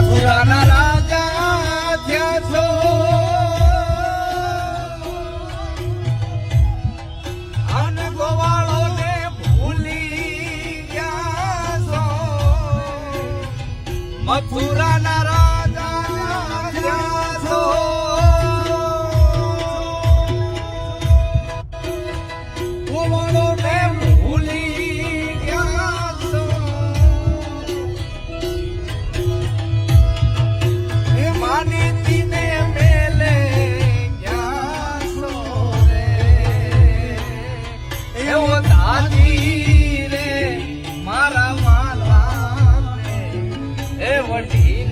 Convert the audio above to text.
મથુરાના રાજા થયા છો અન ગોવાળોને ભૂલી ગયા છો મથુરાના રાજા થયા છો ગોવાળોને ભૂલી ગયા છો એ માનીતીને મેલે ગયા છો રે એવો દાદી રે મારા વાલાને એ વટી